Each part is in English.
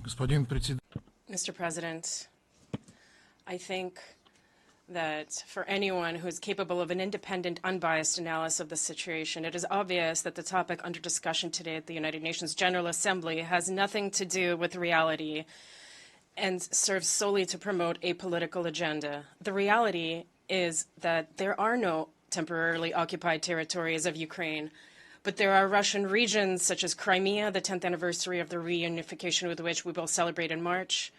Mr. President, I think that for anyone who is capable of an independent, unbiased analysis of the situation, it is obvious that the topic under discussion today at the United Nations General Assembly has nothing to do with reality and serves solely to promote a political agenda. The reality is that there are no temporarily occupied territories of Ukraine, but there are Russian regions such as Crimea, the 10th anniversary of the reunification with which we will celebrate in March,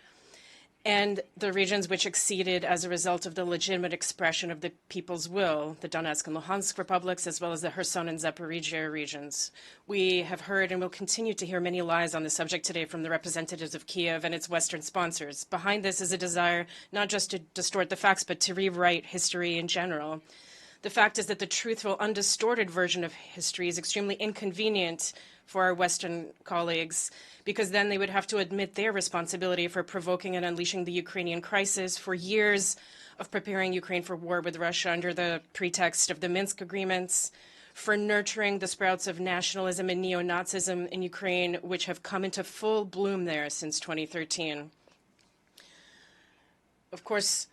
and the regions which acceded as a result of the legitimate expression of the people's will, the Donetsk and Luhansk republics, as well as the Kherson and Zaporizhia regions. We have heard and will continue to hear many lies on the subject today from the representatives of Kiev and its Western sponsors. Behind this is a desire not just to distort the facts, but to rewrite history in general. The fact is that the truthful, undistorted version of history is extremely inconvenient for our Western colleagues, because then they would have to admit their responsibility for provoking and unleashing the Ukrainian crisis, for years of preparing Ukraine for war with Russia under the pretext of the Minsk agreements, for nurturing the sprouts of nationalism and neo-Nazism in Ukraine, which have come into full bloom there since 2013. Of course,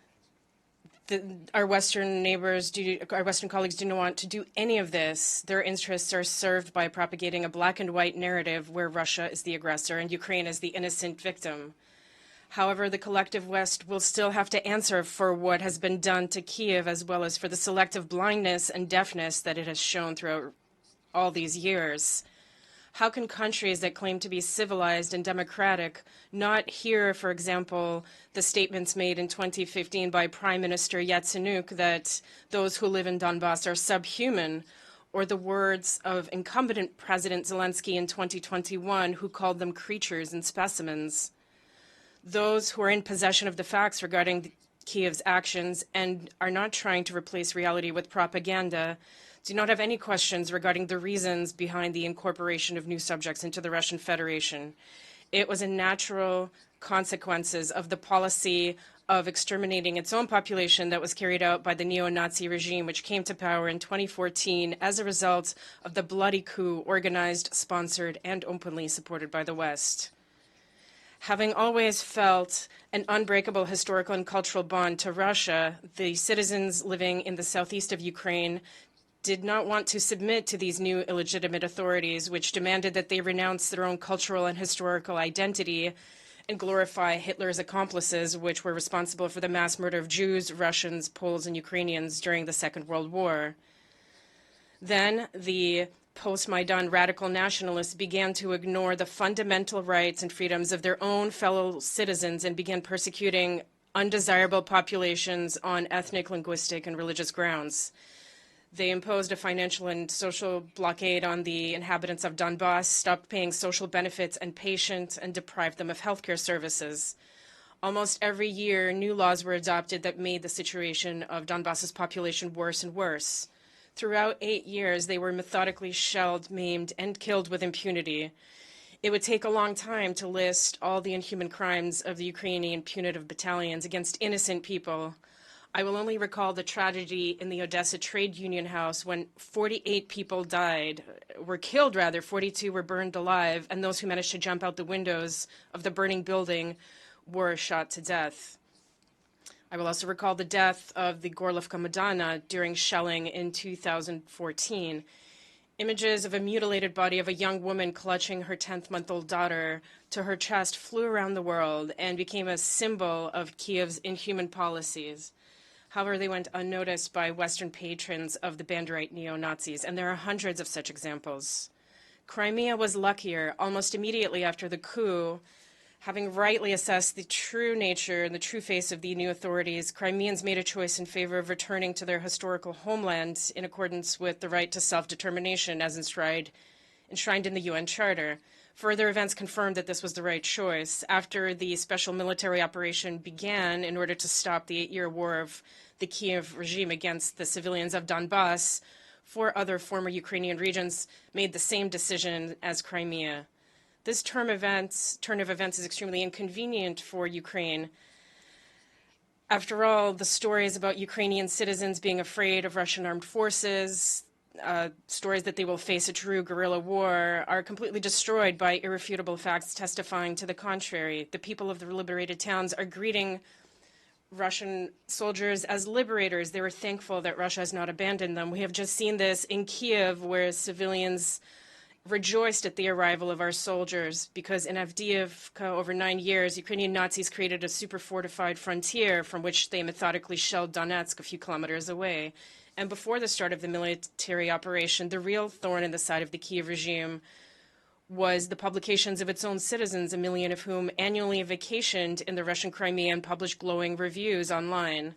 our Western neighbors, our Western colleagues do not want to do any of this. Their interests are served by propagating a black and white narrative where Russia is the aggressor and Ukraine is the innocent victim. However, the collective West will still have to answer for what has been done to Kiev, as well as for the selective blindness and deafness that it has shown throughout all these years. How can countries that claim to be civilized and democratic not hear, for example, the statements made in 2015 by Prime Minister Yatsenyuk that those who live in Donbass are subhuman, or the words of incumbent President Zelensky in 2021, who called them creatures and specimens? Those who are in possession of the facts regarding Kiev's actions and are not trying to replace reality with propaganda do not have any questions regarding the reasons behind the incorporation of new subjects into the Russian Federation. It was a natural consequences of the policy of exterminating its own population that was carried out by the neo-Nazi regime, which came to power in 2014 as a result of the bloody coup organized, sponsored, and openly supported by the West. Having always felt an unbreakable historical and cultural bond to Russia, the citizens living in the southeast of Ukraine did not want to submit to these new illegitimate authorities, which demanded that they renounce their own cultural and historical identity and glorify Hitler's accomplices, which were responsible for the mass murder of Jews, Russians, Poles, and Ukrainians during the Second World War. Then the post-Maidan radical nationalists began to ignore the fundamental rights and freedoms of their own fellow citizens and began persecuting undesirable populations on ethnic, linguistic, and religious grounds. They imposed a financial and social blockade on the inhabitants of Donbass, stopped paying social benefits and patients, and deprived them of healthcare services. Almost every year, new laws were adopted that made the situation of Donbass's population worse and worse. Throughout 8 years, they were methodically shelled, maimed, and killed with impunity. It would take a long time to list all the inhuman crimes of the Ukrainian punitive battalions against innocent people. I will only recall the tragedy in the Odessa Trade Union House when 48 people were killed, 42 were burned alive, and those who managed to jump out the windows of the burning building were shot to death. I will also recall the death of the Gorlovka Madonna during shelling in 2014. Images of a mutilated body of a young woman clutching her 10-month-old daughter to her chest flew around the world and became a symbol of Kiev's inhuman policies. However, they went unnoticed by Western patrons of the Banderite neo-Nazis, and there are hundreds of such examples. Crimea was luckier. Almost immediately after the coup, having rightly assessed the true nature and the true face of the new authorities, Crimeans made a choice in favor of returning to their historical homeland in accordance with the right to self-determination as enshrined in the UN Charter. Further events confirmed that this was the right choice. After the special military operation began in order to stop the 8-year war of the Kiev regime against the civilians of Donbass, 4 other former Ukrainian regions made the same decision as Crimea. This turn of events is extremely inconvenient for Ukraine. After all, the stories about Ukrainian citizens being afraid of Russian armed forces, stories that they will face a true guerrilla war are completely destroyed by irrefutable facts testifying to the contrary. The people of the liberated towns are greeting Russian soldiers as liberators. They were thankful that Russia has not abandoned them. We have just seen this in Kiev, where civilians rejoiced at the arrival of our soldiers, because in Avdiivka, over 9 years, Ukrainian Nazis created a super fortified frontier from which they methodically shelled Donetsk a few kilometers away. And before the start of the military operation, the real thorn in the side of the Kiev regime was the publications of its own citizens, a million of whom annually vacationed in the Russian Crimea and published glowing reviews online.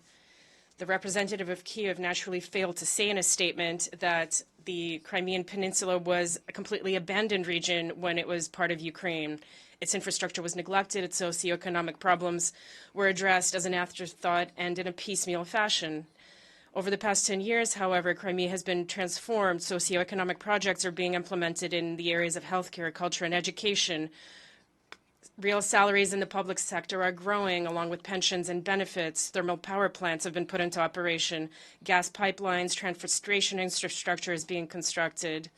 The representative of Kiev naturally failed to say in a statement that the Crimean Peninsula was a completely abandoned region when it was part of Ukraine. Its infrastructure was neglected, its socioeconomic problems were addressed as an afterthought and in a piecemeal fashion. Over the past 10 years, however, Crimea has been transformed. Socioeconomic projects are being implemented in the areas of healthcare, culture, and education. Real salaries in the public sector are growing, along with pensions and benefits. Thermal power plants have been put into operation. Gas pipelines, transportation infrastructure is being constructed.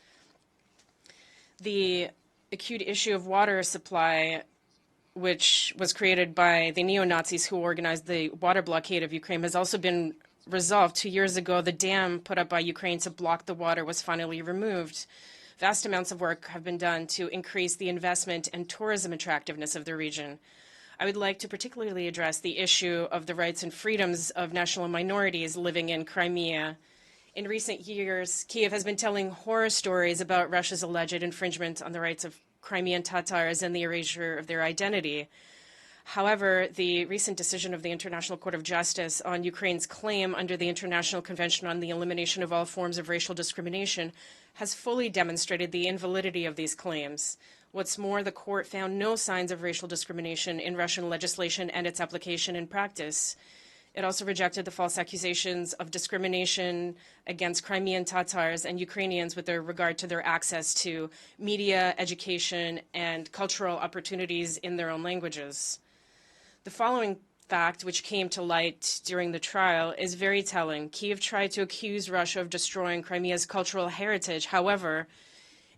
The acute issue of water supply, which was created by the neo-Nazis who organized the water blockade of Ukraine, has also been resolved. 2 years ago, the dam put up by Ukraine to block the water was finally removed. Vast amounts of work have been done to increase the investment and tourism attractiveness of the region. I would like to particularly address the issue of the rights and freedoms of national minorities living in Crimea. In recent years, Kiev has been telling horror stories about Russia's alleged infringement on the rights of Crimean Tatars and the erasure of their identity. However, the recent decision of the International Court of Justice on Ukraine's claim under the International Convention on the Elimination of All Forms of Racial Discrimination has fully demonstrated the invalidity of these claims. What's more, the court found no signs of racial discrimination in Russian legislation and its application in practice. It also rejected the false accusations of discrimination against Crimean Tatars and Ukrainians with regard to their access to media, education, and cultural opportunities in their own languages. The following fact, which came to light during the trial, is very telling. Kiev tried to accuse Russia of destroying Crimea's cultural heritage. However,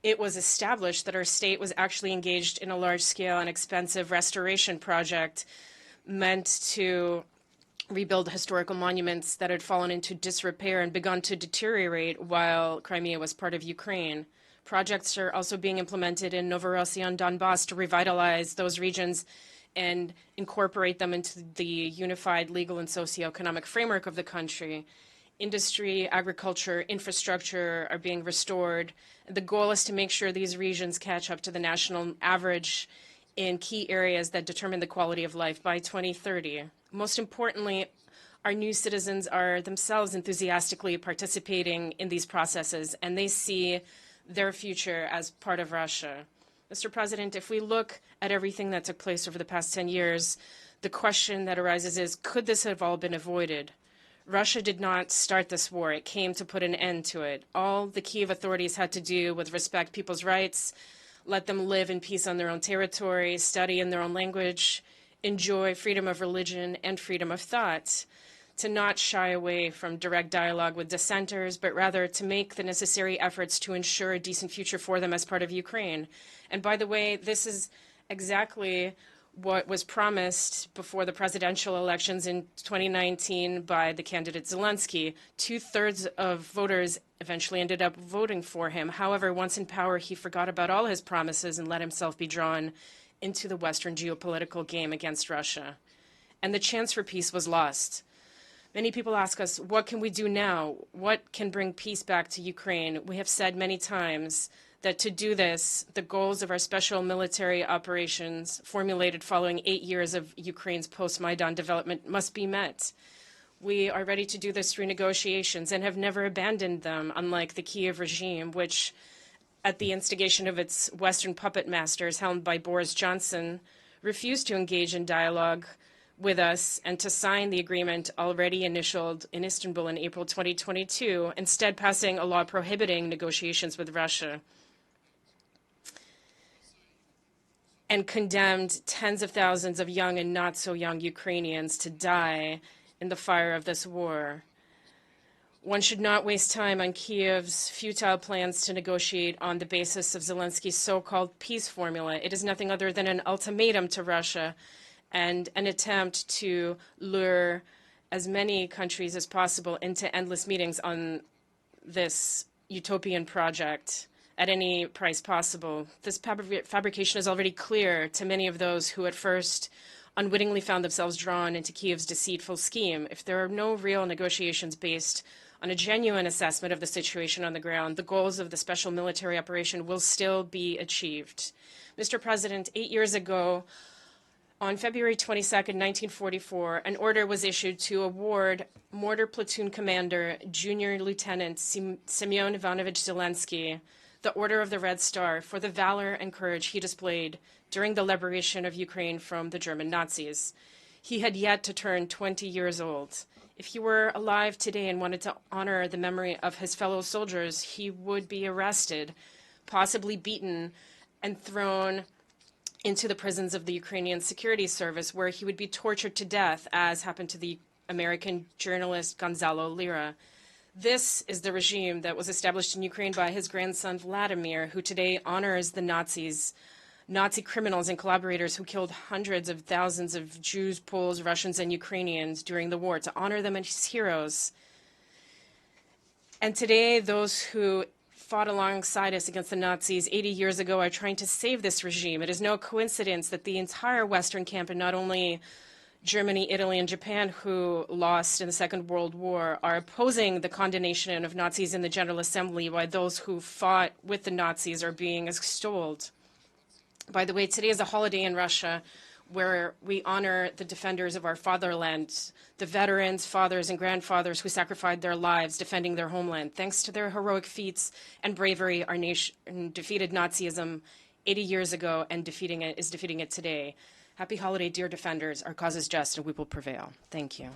it was established that our state was actually engaged in a large-scale and expensive restoration project meant to rebuild historical monuments that had fallen into disrepair and begun to deteriorate while Crimea was part of Ukraine. Projects are also being implemented in Novorossiya and Donbass to revitalize those regions and incorporate them into the unified legal and socioeconomic framework of the country. Industry, agriculture, infrastructure are being restored. The goal is to make sure these regions catch up to the national average in key areas that determine the quality of life by 2030. Most importantly, our new citizens are themselves enthusiastically participating in these processes, and they see their future as part of Russia. Mr. President, if we look at everything that took place over the past 10 years, the question that arises is, could this have all been avoided? Russia did not start this war. It came to put an end to it. All the Kiev authorities had to do was respect people's rights, let them live in peace on their own territory, study in their own language, enjoy freedom of religion and freedom of thought, to not shy away from direct dialogue with dissenters, but rather to make the necessary efforts to ensure a decent future for them as part of Ukraine. And by the way, this is exactly what was promised before the presidential elections in 2019 by the candidate Zelensky. 2/3 of voters eventually ended up voting for him. However, once in power, he forgot about all his promises and let himself be drawn into the Western geopolitical game against Russia. And the chance for peace was lost. Many people ask us, what can we do now? What can bring peace back to Ukraine? We have said many times that to do this, the goals of our special military operations formulated following 8 years of Ukraine's post-Maidan development must be met. We are ready to do this through negotiations and have never abandoned them, unlike the Kiev regime, which, at the instigation of its Western puppet masters helmed by Boris Johnson, refused to engage in dialogue with us and to sign the agreement already initialed in Istanbul in April 2022, instead passing a law prohibiting negotiations with Russia, and condemned tens of thousands of young and not so young Ukrainians to die in the fire of this war. One should not waste time on Kiev's futile plans to negotiate on the basis of Zelensky's so-called peace formula. It is nothing other than an ultimatum to Russia and an attempt to lure as many countries as possible into endless meetings on this utopian project at any price possible. This fabrication is already clear to many of those who at first unwittingly found themselves drawn into Kiev's deceitful scheme. If there are no real negotiations based on a genuine assessment of the situation on the ground, the goals of the special military operation will still be achieved. Mr. President, 8 years ago, on February 22nd, 1944, an order was issued to award Mortar Platoon Commander Junior Lieutenant Semyon Ivanovich Zelensky the Order of the Red Star for the valor and courage he displayed during the liberation of Ukraine from the German Nazis. He had yet to turn 20 years old. If he were alive today and wanted to honor the memory of his fellow soldiers, he would be arrested, possibly beaten, and thrown into the prisons of the Ukrainian Security Service, where he would be tortured to death, as happened to the American journalist Gonzalo Lira. This is the regime that was established in Ukraine by his grandson Vladimir, who today honors the Nazi criminals and collaborators who killed hundreds of thousands of Jews, Poles, Russians, and Ukrainians during the war, to honor them as heroes. And today, those who fought alongside us against the Nazis 80 years ago are trying to save this regime. It is no coincidence that the entire Western camp, and not only Germany, Italy, and Japan, who lost in the Second World War, are opposing the condemnation of Nazis in the General Assembly, while those who fought with the Nazis are being extolled. By the way, today is a holiday in Russia where we honor the defenders of our fatherland, the veterans, fathers, and grandfathers who sacrificed their lives defending their homeland. Thanks to their heroic feats and bravery, our nation defeated Nazism 80 years ago and is defeating it today. Happy holiday, dear defenders. Our cause is just and we will prevail. Thank you.